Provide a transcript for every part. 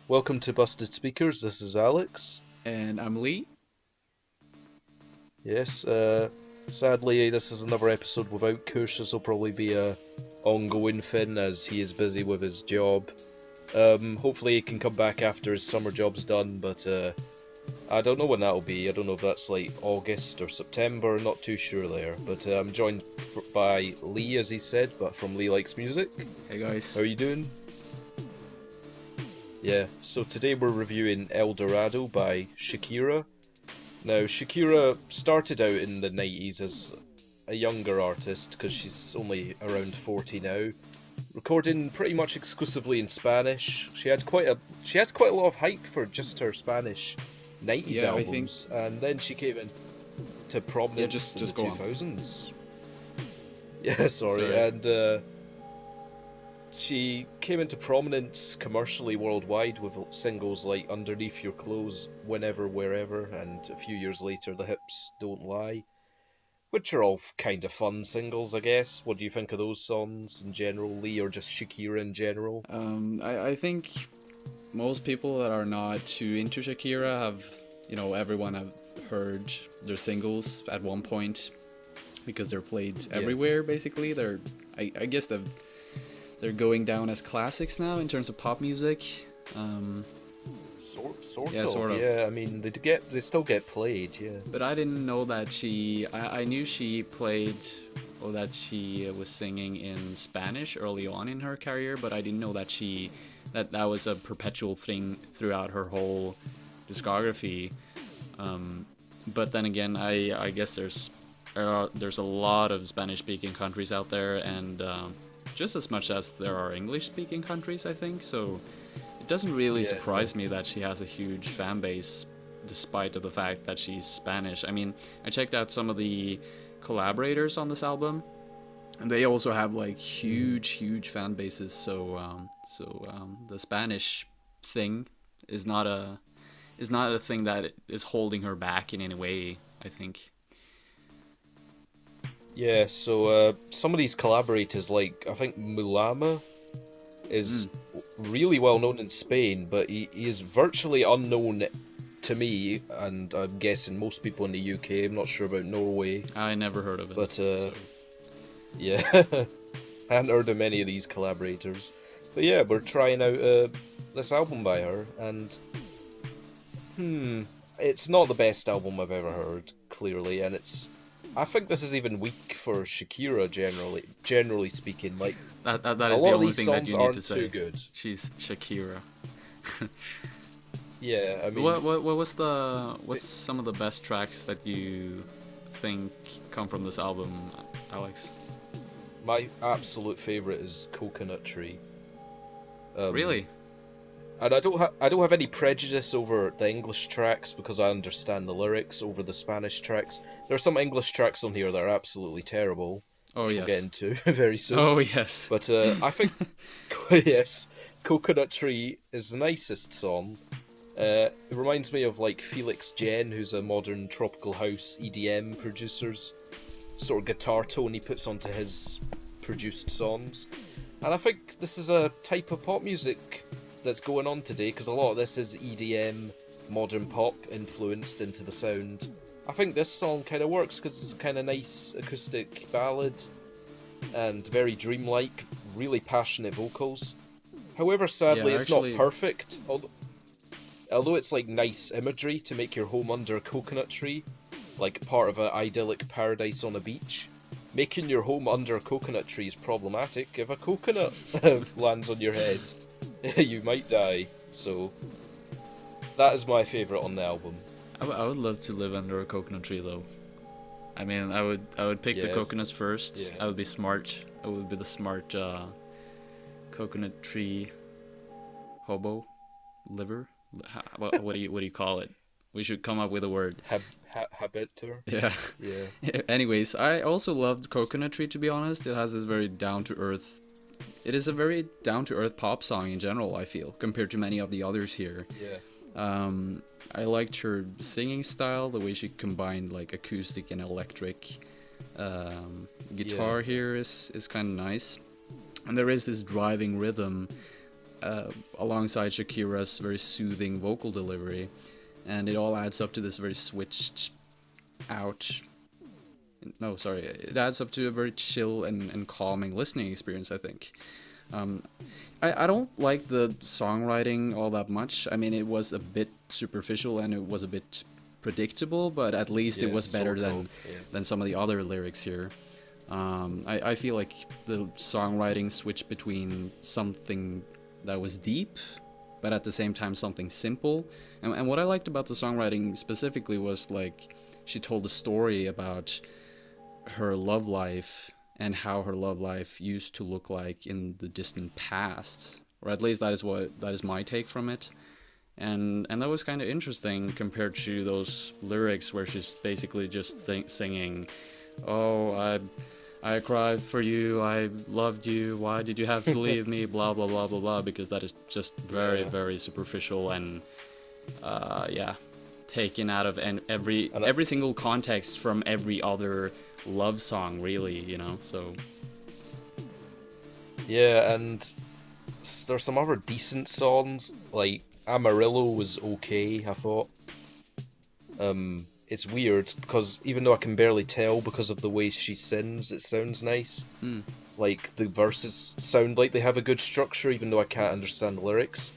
Welcome to Busted Speakers. This is Alex. And I'm Lee. Yes, sadly, this is another episode without Kush. This will probably be a ongoing thing as he is busy with his job. Hopefully, he can come back after his summer job's done, but I don't know when that'll be. I don't know if that's like August or September. Not too sure there. But I'm joined by Lee, as he said, but from Lee Likes Music. Hey guys. How are you doing? Yeah, so today we're reviewing El Dorado by Shakira. Now, Shakira started out in the 90s as a younger artist, because she's only around 40 now, recording pretty much exclusively in Spanish. She has quite a lot of hype for just her Spanish 90s Yeah, albums, and then she came into prominence in the go on. 2000s. Yeah, sorry. And she came into prominence commercially worldwide with singles like Underneath Your Clothes, Whenever, Wherever, and a few years later, The Hips Don't Lie, which are all kind of fun singles, I guess. What do you think of those songs in general, Lee, or just Shakira in general? I think most people that are not too into Shakira have, everyone have heard their singles at one point because they're played everywhere. Basically, I guess they're going down as classics now in terms of pop music. Sort of. Yeah, I mean, they still get played, yeah. But I didn't know that I knew she played, or that she was singing in Spanish early on in her career, but I didn't know that that was a perpetual thing throughout her whole discography. But then again, I guess there's a lot of Spanish-speaking countries out there, and just as much as there are English-speaking countries, I think. So it doesn't really surprise me that she has a huge fan base, despite of the fact that she's Spanish. I mean, I checked out some of the collaborators on this album, and they also have like huge fan bases. So the Spanish thing is not a thing that is holding her back in any way, I think. Yeah, so some of these collaborators, like I think Mulama is really well known in Spain, but he is virtually unknown to me, and I'm guessing most people in the UK. I'm not sure about Norway. I never heard of it. But yeah, I hadn't heard of many of these collaborators. But yeah, we're trying out this album by her, and it's not the best album I've ever heard, clearly, and I think this is even weak for Shakira generally speaking. Like that is the only thing that you need to say. Too good. She's Shakira. Yeah, I mean, what's some of the best tracks that you think come from this album, Alex? my absolute favorite is Coconut Tree. Really? And I don't have any prejudice over the English tracks because I understand the lyrics over the Spanish tracks. There are some English tracks on here that are absolutely terrible. Oh, which yes. we'll get into very soon. Oh, yes. But I think yes, Coconut Tree is the nicest song. It reminds me of like Felix Jen, who's a modern tropical house EDM producer's sort of guitar tone he puts onto his produced songs. And I think this is a type of pop music that's going on today, because a lot of this is EDM, modern pop influenced into the sound. I think this song kind of works because it's a kind of nice acoustic ballad and very dreamlike, really passionate vocals. However, sadly, it's not perfect. Although it's like nice imagery to make your home under a coconut tree, like part of an idyllic paradise on a beach. Making your home under a coconut tree is problematic. If a coconut lands on your head, you might die. So that is my favourite on the album. I would love to live under a coconut tree, though. I mean, I would pick the coconuts first. Yeah. I would be smart. I would be the smart coconut tree hobo liver. What do you call it? We should come up with a word. Habiter. Yeah. Yeah. Anyways, I also loved Coconut Tree, to be honest. It has this very down to earth. It is a very down to earth pop song in general, I feel, compared to many of the others here. Yeah. I liked her singing style, the way she combined like acoustic and electric. Guitar here is kind of nice, and there is this driving rhythm alongside Shakira's very soothing vocal delivery, and it all adds up to this very switched out. No, sorry, it adds up to a very chill and calming listening experience, I think. Um, I don't like the songwriting all that much. I mean, it was a bit superficial and it was a bit predictable, but at least it was better than some of the other lyrics here. I feel like the songwriting switched between something that was deep, but at the same time something simple. And what I liked about the songwriting specifically was like she told a story about her love life and how her love life used to look like in the distant past, or at least that is my take from it. And that was kind of interesting compared to those lyrics where she's basically just singing, "Oh, I cried for you, I loved you, why did you have to leave me, blah blah blah blah blah," because that is just very superficial and taken out of every single context from every other love song, really, you know. So yeah, and there's some other decent songs, like Amarillo was okay, I thought. It's weird because even though I can barely tell because of the way she sings, it sounds nice. Like the verses sound like they have a good structure, even though I can't understand the lyrics.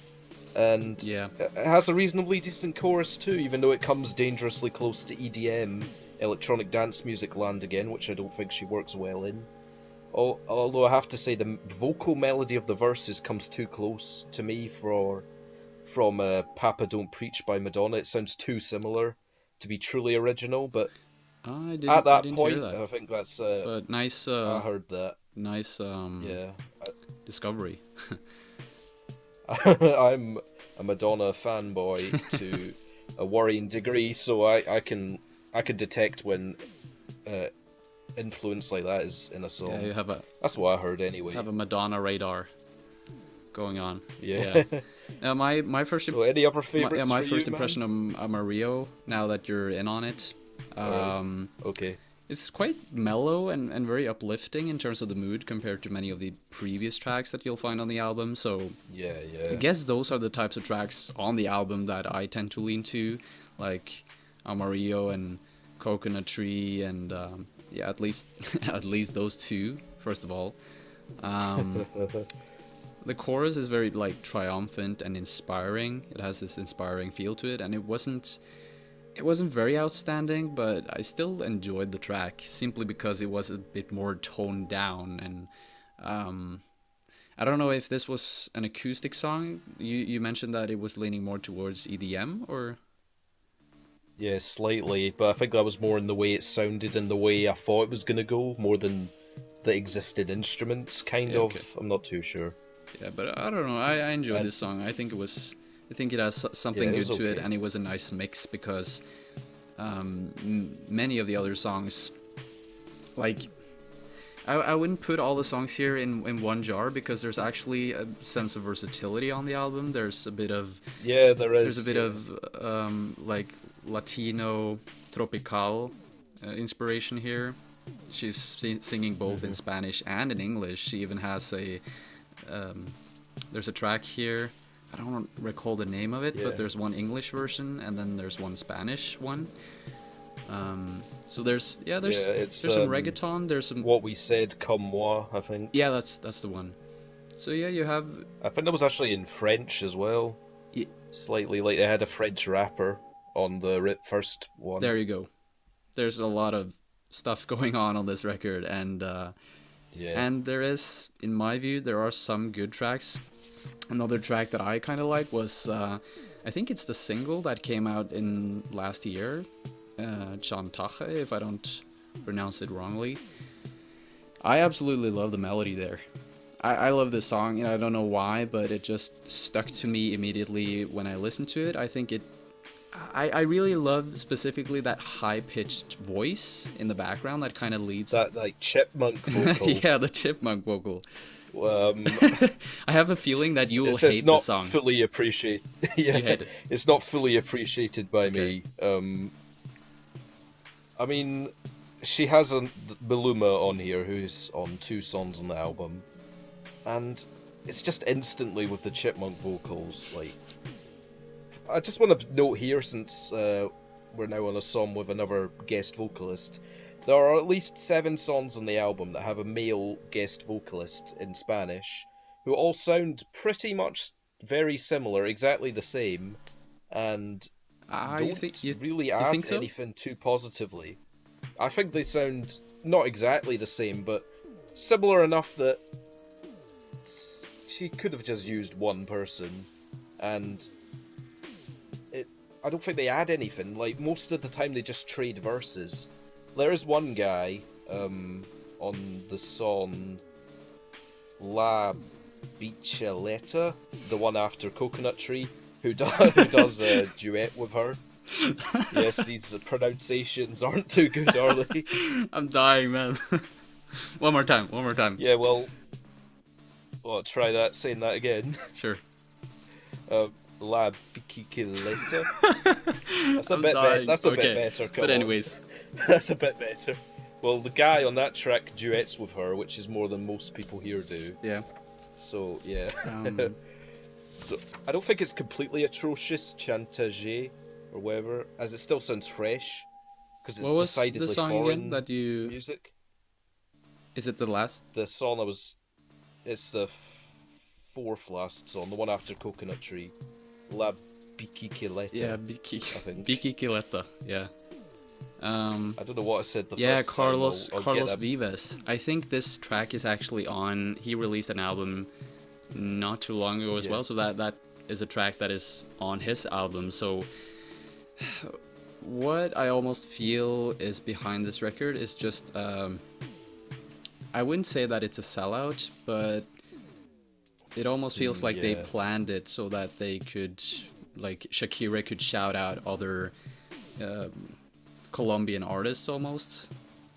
And it has a reasonably decent chorus too, even though it comes dangerously close to EDM, electronic dance music land again, which I don't think she works well in. Although I have to say the vocal melody of the verses comes too close to me from Papa Don't Preach by Madonna. It sounds too similar to be truly original, but at that point, I think that's... but nice... I heard that. Nice discovery. I'm a Madonna fanboy to a worrying degree, so I can detect when influence like that is in a song. Yeah, you have that's what I heard anyway. Have a Madonna radar going on. Yeah. Now my first. So any other favorites? My for first you, impression man? of Amarillo. Now that you're in on it. Okay. It's quite mellow and very uplifting in terms of the mood compared to many of the previous tracks that you'll find on the album. So yeah. I guess those are the types of tracks on the album that I tend to lean to, like Amarillo and Coconut Tree, and at least those two. First of all, the chorus is very like triumphant and inspiring. It has this inspiring feel to it, and it wasn't very outstanding, but I still enjoyed the track simply because it was a bit more toned down. And I don't know if this was an acoustic song. You mentioned that it was leaning more towards EDM, or? Yeah, slightly, but I think that was more in the way it sounded and the way I thought it was going to go, more than the existing instruments, kind of. Okay. I'm not too sure. Yeah, but I don't know. I enjoyed this song. I think it has something good to it, and it was a nice mix because many of the other songs, like, I wouldn't put all the songs here in one jar because there's actually a sense of versatility on the album. There's a bit of There's a bit of like Latino tropical inspiration here. She's singing both in Spanish and in English. She even has there's a track here. I don't recall the name of it, but there's one English version and then there's one Spanish one. So there's some reggaeton. There's some What We Said, Comme Moi, I think. Yeah, that's the one. So yeah, you have. I think that was actually in French as well. Yeah. Slightly, like they had a French rapper on the first one. There you go. There's a lot of stuff going on this record, and and there is, in my view, there are some good tracks. Another track that I kind of like was, I think it's the single that came out in last year, Chantaje, if I don't pronounce it wrongly. I absolutely love the melody there. I love this song, and I don't know why, but it just stuck to me immediately when I listened to it. I think I really love specifically that high-pitched voice in the background that kind of leads... That, like, chipmunk vocal. Yeah, the chipmunk vocal. I have a feeling that you will hate the song. It's not fully appreciated. Yeah, it's not fully appreciated by me. I mean, she has Maluma on here, who's on 2 songs on the album, and it's just instantly with the chipmunk vocals. Like, I just want to note here, since we're now on a song with another guest vocalist, there are at least 7 songs on the album that have a male guest vocalist in Spanish, who all sound pretty much very similar, exactly the same, and don't really add so? anything too positively. I think they sound not exactly the same, but similar enough that she could have just used one person, and I don't think they add anything. Like, most of the time they just trade verses. There is one guy on the song La Bicicleta, the one after Coconut Tree, who does a duet with her. Yes, these pronunciations aren't too good, are they? I'm dying, man. One more time. Yeah, well, try that, saying that again. Sure. La Bicicleta. That's a bit better. That's a bit better. But anyways, that's a bit better. Well, the guy on that track duets with her, which is more than most people here do. Yeah. So yeah. So I don't think it's completely atrocious, chantage or whatever, as it still sounds fresh because it's what was decidedly the song foreign again that you... music. Is it the last? The song it's the 4th last song, the one after Coconut Tree. La Bicicleta. Yeah, I think. Bicicleta. Yeah. I don't know what I said the yeah, first Carlos time. I'll Carlos Vives. I think this track is actually on. He released an album not too long ago as well, so that is a track that is on his album. So what I almost feel is behind this record is just I wouldn't say that it's a sellout, but it almost feels like they planned it so that they could, like, Shakira could shout out other Colombian artists almost.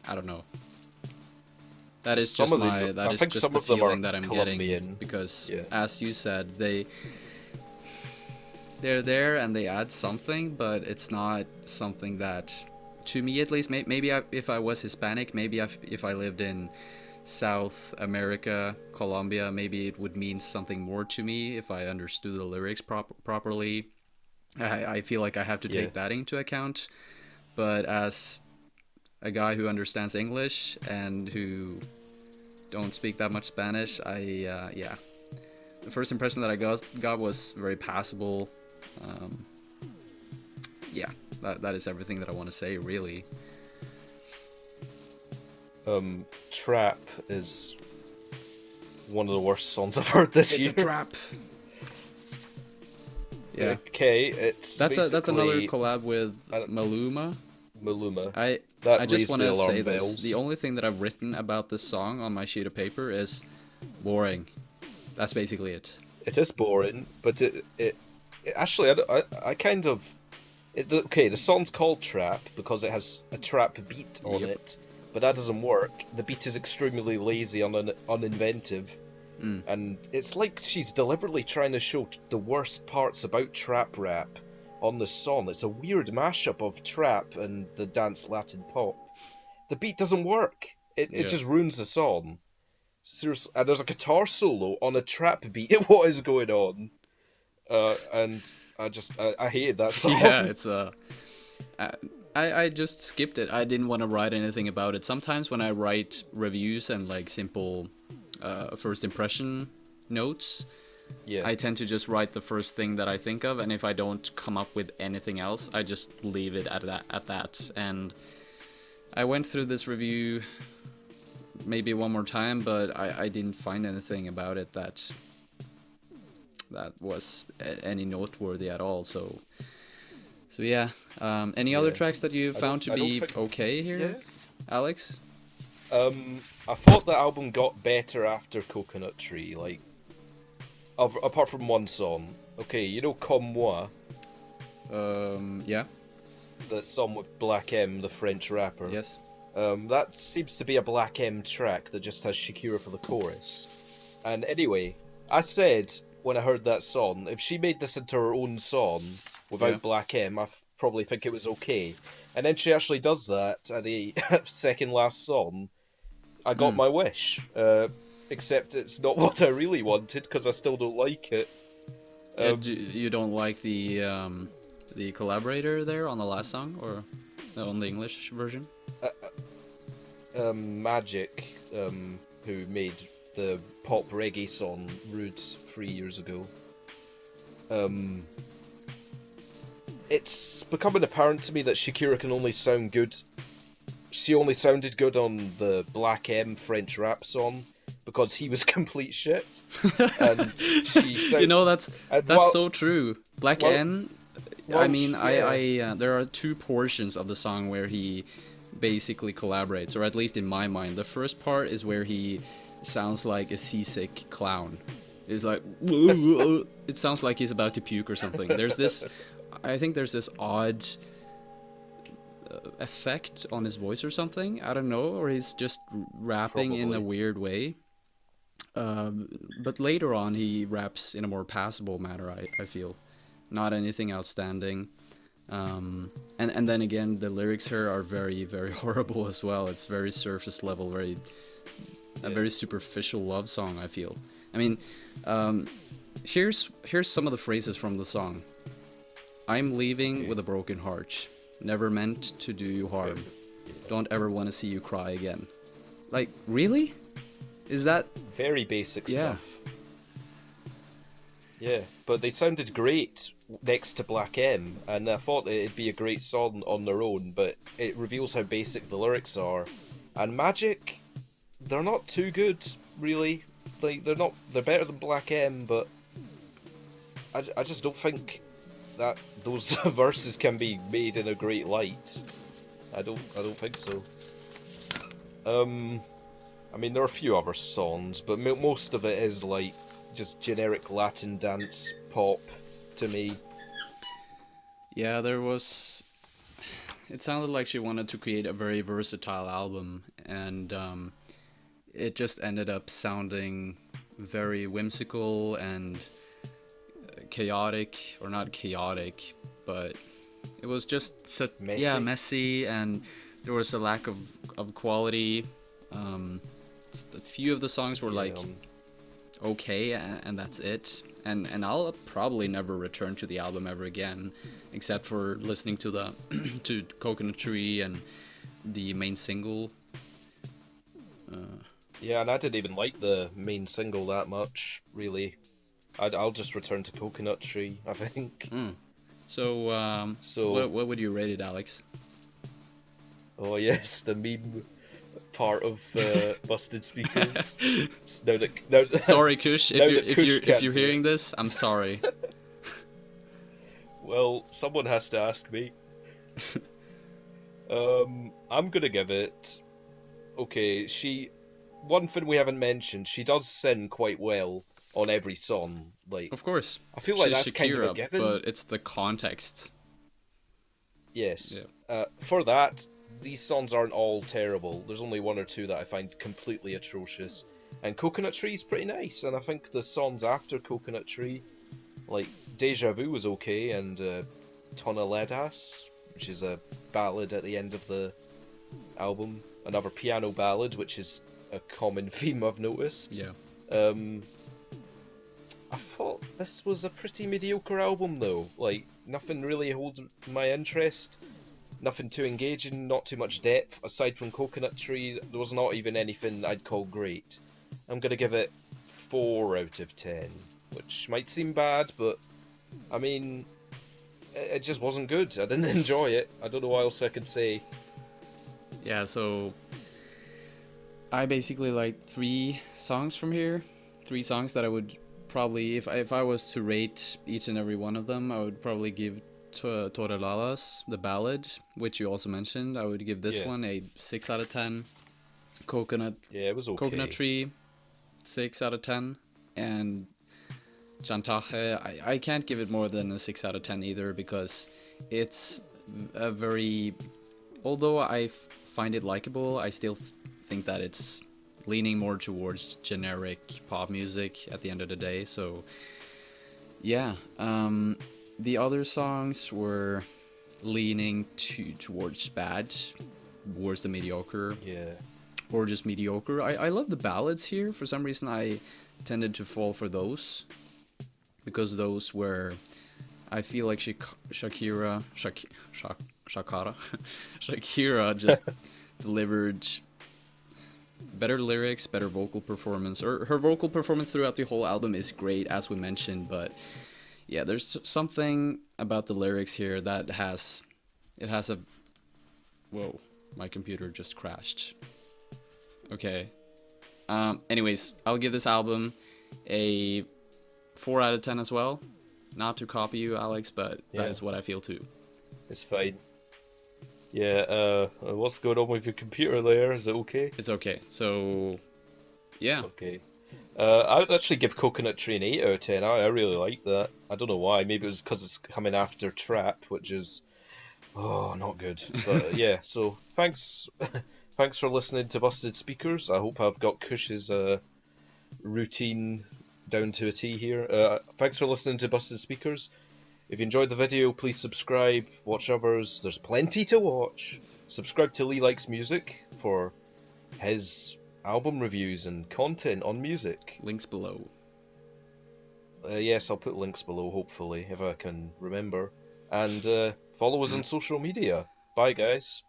I don't know. That is just the feeling that I'm getting, because as you said, they're there and they add something, but it's not something that, to me at least, maybe if I was Hispanic, maybe if I lived in South America, Colombia, maybe it would mean something more to me if I understood the lyrics properly. I feel like I have to take that into account. But as a guy who understands English and who don't speak that much Spanish, the first impression that I got was very passable. That is everything that I want to say, really. Trap is one of the worst songs I've heard this year. It's a trap. Yeah. Okay, that's another collab with Maluma. I just want to say this. The only thing that I've written about this song on my sheet of paper is boring. That's basically it. It is boring, but it actually I kind of the song's called Trap because it has a trap beat on it. But that doesn't work. The beat is extremely lazy and uninventive. And it's like she's deliberately trying to show the worst parts about trap rap on the song. It's a weird mashup of trap and the dance Latin pop. The beat doesn't work. It just ruins the song. Seriously, and there's a guitar solo on a trap beat. What is going on? And I hated that song. Yeah, it's I just skipped it. I didn't want to write anything about it. Sometimes when I write reviews and like simple first impression notes, I tend to just write the first thing that I think of, and if I don't come up with anything else, I just leave it at that. And I went through this review maybe one more time, but I didn't find anything about it that was any noteworthy at all. So yeah, any other tracks that you found to be okay here, Alex? I thought the album got better after Coconut Tree, like, apart from one song. Okay, you know Comme Moi? Yeah. The song with Black M, the French rapper. Yes. That seems to be a Black M track that just has Shakira for the chorus. And anyway, I said when I heard that song, if she made this into her own song without Black M, I probably think it was okay. And then she actually does that at the second last song. I got my wish. except it's not what I really wanted because I still don't like it. You don't like the collaborator there on the last song, or on the English version? Magic, who made the pop reggae song Rude 3 years ago. It's becoming apparent to me that Shakira can only sound good. She only sounded good on the Black M French rap song because he was complete shit. And You know, that's so true. Black M. I mean, yeah. There are two portions of the song where he basically collaborates, or at least in my mind. The first part is where he sounds like a seasick clown. It's like, it sounds like he's about to puke or something. I think there's this odd effect on his voice or something. I don't know, or he's just rapping Probably. In a weird way. But later on, he raps in a more passable manner, I feel. Not anything outstanding. And then again, the lyrics here are very, very horrible as well. It's very surface level, a very superficial love song, I feel. I mean, here's some of the phrases from the song. I'm leaving with a broken heart. Never meant to do you harm. Don't ever want to see you cry again. Like, really? Is that... Very basic stuff. Yeah, but they sounded great next to Black M, and I thought it'd be a great song on their own, but it reveals how basic the lyrics are. And Magic, they're not too good, really. Like, they're better than Black M, but I just don't think that those verses can be made in a great light. I don't think so. I mean, there are a few other songs, but most of it is like just generic Latin dance pop to me. Yeah, it sounded like she wanted to create a very versatile album, and it just ended up sounding very whimsical and chaotic, or not chaotic, but it was just messy, and there was a lack of quality. A few of the songs were okay, and that's it. And I'll probably never return to the album ever again, except for listening to the to Coconut Tree and the main single. Yeah, and I didn't even like the main single that much, really. I'll just return to Coconut Tree, I think. So what would you rate it, Alex? Oh yes, the meme part of Busted Speakers. Sorry, Kush, if you're hearing this, I'm sorry. Well, someone has to ask me. I'm gonna give it. Okay, one thing we haven't mentioned, she does sing quite well on every song. Like, of course, I feel like that's Shakira, kind of a given. But it's the context. Yes. Yeah. For that, these songs aren't all terrible. There's only one or two that I find completely atrocious. And Coconut Tree is pretty nice, and I think the songs after Coconut Tree, like Deja Vu was okay, and Toneladas, which is a ballad at the end of the album. Another piano ballad, which is a common theme I've noticed. Yeah. I thought this was a pretty mediocre album though. Like, nothing really holds my interest. Nothing too engaging, not too much depth. Aside from Coconut Tree, there was not even anything I'd call great. I'm gonna give it 4 out of 10, which might seem bad, but I mean, it just wasn't good. I didn't enjoy it. I don't know what else I could say. Yeah, so I basically like 3 songs from here. 3 songs that I would probably, if I was to rate each and every one of them, I would probably give Toneladas, the ballad, which you also mentioned. I would give this one a 6 out of 10. Coconut. Yeah, it was okay. Coconut Tree, 6 out of 10. And Chantaje, I can't give it more than a 6 out of 10 either, because it's a very, although I find it likable, I still think that it's leaning more towards generic pop music at the end of the day. So yeah, the other songs were leaning towards bad, towards the mediocre. Yeah. or just mediocre. I love the ballads here. For some reason, I tended to fall for those because those were. I feel like Shakira Shakira just delivered better lyrics, better vocal performance. Her vocal performance throughout the whole album is great, as we mentioned, but yeah, there's something about the lyrics here that has a. Whoa, my computer just crashed. Okay. Anyways, I'll give this album a 4 out of 10 as well. Not to copy you, Alex, but that is what I feel too. It's fine. Yeah, what's going on with your computer there? Is it okay? It's okay. So, yeah. Okay. I would actually give Coconut Tree an 8 out of 10. I really like that. I don't know why. Maybe it was because it's coming after Trap, which is... Oh, not good. But yeah, so thanks thanks for listening to Busted Speakers. I hope I've got Kush's routine down to a T here. Thanks for listening to Busted Speakers. If you enjoyed the video, please subscribe, watch others. There's plenty to watch. Subscribe to Lee Likes Music for his album reviews and content on music. Links below. Yes, I'll put links below, hopefully, if I can remember. And follow us on social media. Bye, guys.